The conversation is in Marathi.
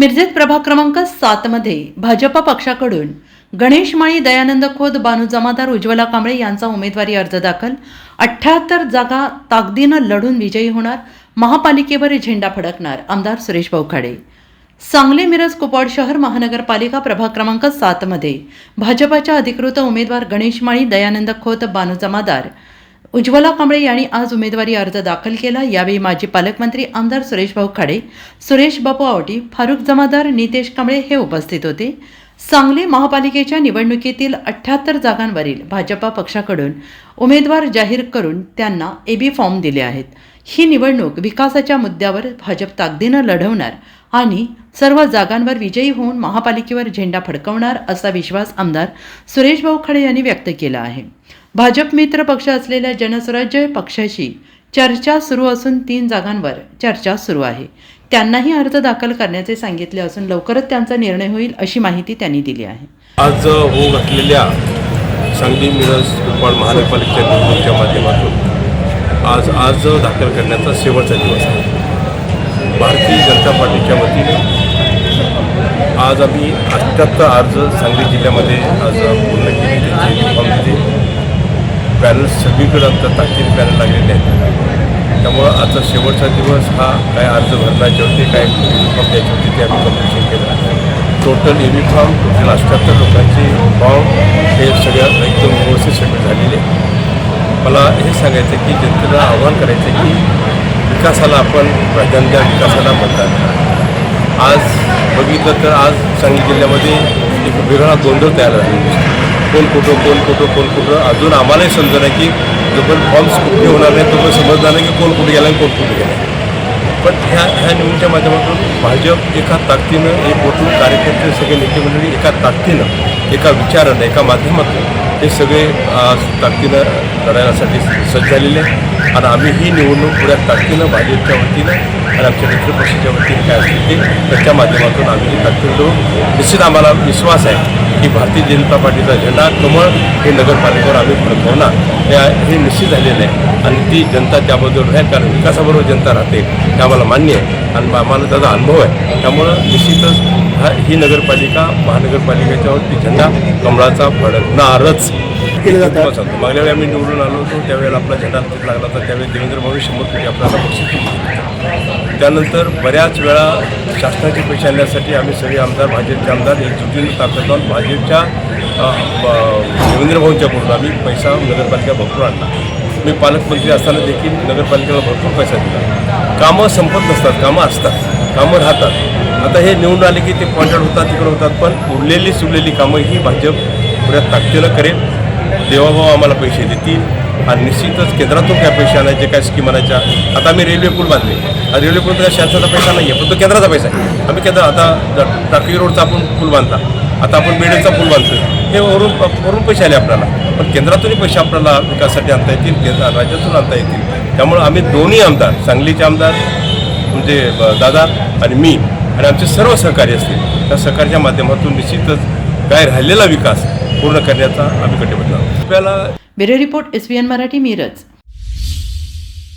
मिरजेत प्रभाग क्रमांक 7 मध्ये भाजपा पक्षाकडून गणेश माळी, दयानंद खोत, बानू जमादार, उज्ज्वला कांबळे यांचा उमेदवारी अर्ज दाखल। 78 जागा ताकदीनं लढून विजयी होणार, महापालिकेवर झेंडा फडकणार आमदार सुरेश भाऊ खाडे। सांगली, मिरज, कुपवाड शहर महानगरपालिका प्रभाग क्रमांक 7 मध्ये भाजपाच्या अधिकृत उमेदवार गणेश माळी, दयानंद खोत, बानू जमादार, उज्ज्वला कांबळे यांनी आज उमेदवारी अर्ज दाखल केला। यावेळी माजी पालकमंत्री आमदार सुरेश भाऊ खाडे, सुरेश बापू आवटी, फारुख जमादार, नितेश कांबळे हे उपस्थित होते। सांगली महापालिकेच्या निवडणुकीतील 78 जागांवरील भाजपा पक्षाकडून उमेदवार जाहीर करून त्यांना एबी फॉर्म दिले आहेत। ही निवडणूक विकासाच्या मुद्द्यावर भाजप ताकदीनं लढवणार आणि सर्व जागांवर विजयी होऊन महापालिकेवर झेंडा फडकवणार असा विश्वास आमदार सुरेश भाऊ खाडे यांनी व्यक्त केला आहे। भाजप मित्र पक्ष असलेल्या जनस्वराज्य पक्षाशी चर्चा सुरू असून 3 जागांवर चर्चा सुरू आहे। त्यांनाही अर्ज दाखल करण्याचे सांगितले असून लवकरच त्यांचा निर्णय होईल अशी माहिती त्यांनी दिली आहे। आज होऊ घातलेल्या सांगली, मिरज, कुपवाड महानगरपालिकेच्या निवडणुकीच्या माध्यमातून आज दाखल करण्याचा शेवटचा दिवस आहे। भारतीय जनता पार्टीच्या वतीने आज आम्ही 78 अर्ज सांगली जिल्ह्यामध्ये आज पूर्ण केले। त्यांचे फॉर्म दिले, पॅनल सगळीकडे आमचा ताकदीने पॅनल लागलेले आहेत। त्यामुळं आजचा शेवटचा दिवस हा काय अर्ज भरण्याचे होते, काय फॉर्म द्यायचे होते ते आम्ही कम्प्लिशन केलं। टोटल एबी फॉर्म 78 लोकांचे फॉर्म हे सगळ्यात एकदम व्यवस्थित सबमिट झालेले। मला हे सांगायचं की जनतेला आव्हान करायचं की विकासाला आपण प्राधान्य द्या, विकासाला मतदान करा। आज बघितलं तर आज सांगली जिल्ह्यामध्ये एक वेगळा गोंधळ तयार झालेला आहे। कोण कुठं अजून आम्हालाही समजलं नाही की जोपर्यंत फॉर्म्स कुठे होणार नाही तोपर्यंत समजणार नाही की कोण कुठे गेला आणि कोण कुठे गेला। पण ह्या निवडणुकीच्या माध्यमातून भाजप एका ताकदीनं, एक मोठून कार्यकर्ते सगळे नेते मंडळी एका ताकदीनं, एका विचारानं, एका माध्यमातून हे सगळे ताकदीनं लढण्यासाठी सज्ज झालेले आहेत। आणि आम्ही ही निवडणूक पुढ्या ताकदीनं भाजपच्या वतीनं आणि आमच्या मित्रपक्षाच्या वतीने काय असेल ते त्याच्या माध्यमातून आम्ही ही ताकद करू। निश्चित आम्हाला विश्वास आहे की भारतीय जनता पार्टीचा झेंडा कमळ हे नगरपालिकेवर आम्ही फडकवणार हे निश्चित झालेलं आहे। आणि ती जनता त्याबद्दल राहील, कारण विकासाबरोबर जनता राहते हे आम्हाला मान्य आहे आणि आम्हाला त्याचा अनुभव आहे। त्यामुळं निश्चितच ही नगरपालिका महानगरपालिकेच्यावरती झेंडा कमळाचा फडकणारच केलं जातं। मागल्या वेळी आम्ही निवडून आलो होतो त्यावेळेला आपला झेंडा तिथे लागला होता, त्यावेळी देवेंद्र भाऊ 100 कोटी आपल्याला बक्षीस दिली। त्यानंतर बऱ्याच वेळा शासनाचे पैसे आणण्यासाठी आम्ही सगळे आमदार, भाजपचे आमदार एकजुटीने ताकद लावून भाजपच्या देवेंद्र भाऊंच्याकडून आम्ही पैसा नगरपालिका भरपूर आणला। मी पालकमंत्री असताना देखील नगरपालिकेला भरपूर पैसा दिला। कामं संपत नसतात, कामं असतात, कामं राहतात। आता हे निवडून आले की ते कॉन्ट्रॅक्ट होतात, तिकडे होतात, पण उरलेली सुरलेली कामं ही भाजप पुऱ्या ताकदीनं करेल। देवाभाऊ आम्हाला पैसे देतील आणि निश्चितच केंद्रातून काय पैसे आणायचे, काय स्कीम आणायच्या। आता आम्ही रेल्वे पूल बांधले, रेल्वे पूल तर शासनाचा पैसा नाही आहे, पण तो केंद्राचा पैसा आहे। आम्ही आता टाकळी रोडचा आपण पूल बांधला, आता आपण बेडेचा पूल बांधतो, हे वरून पैसे आले आपल्याला, पण केंद्रातूनही पैसे आपल्याला विकासासाठी आणता येतील, राज्यातून आणता येतील। त्यामुळं आम्ही दोन्ही आमदार, सांगलीचे आमदार म्हणजे दादा आणि मी आणि आमचे सर्व सहकारी असतील, त्या सहकार्याच्या माध्यमातून निश्चितच काय राहिलेला विकास पूर्ण करण्याचा आम्ही कटिबद्ध आहोत। Bureau report SVN Marathi, Miraj.